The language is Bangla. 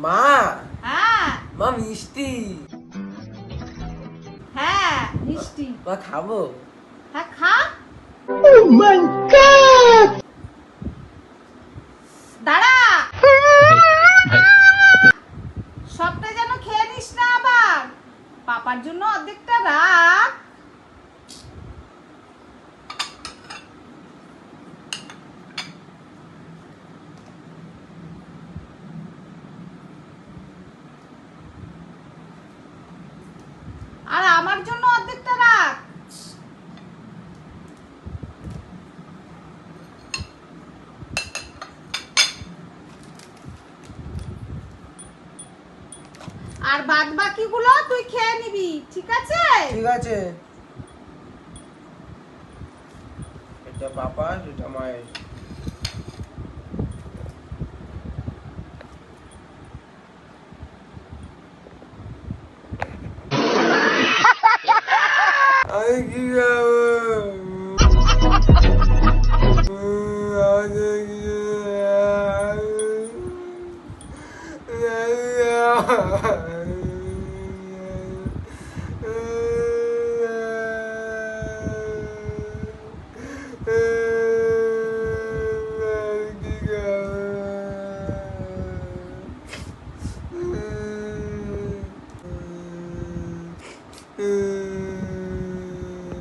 মা হ্যাঁ মা মিষ্টি। হ্যাঁ মিষ্টি। মা খাবো? হ্যাঁ খা। দাঁড়া, সবটা যেন খেয়ে নিস না আবার। পাপার জন্য অর্ধেকটা রাখ। আর আমার জন্য অর্ধেকটা রাখ। আর বাদ বাকিগুলো তুই খেয়ে নিবি, ঠিক আছে? ঠিক আছে। এটা পাপার, এটা মায়ের। আমি কি খাবো?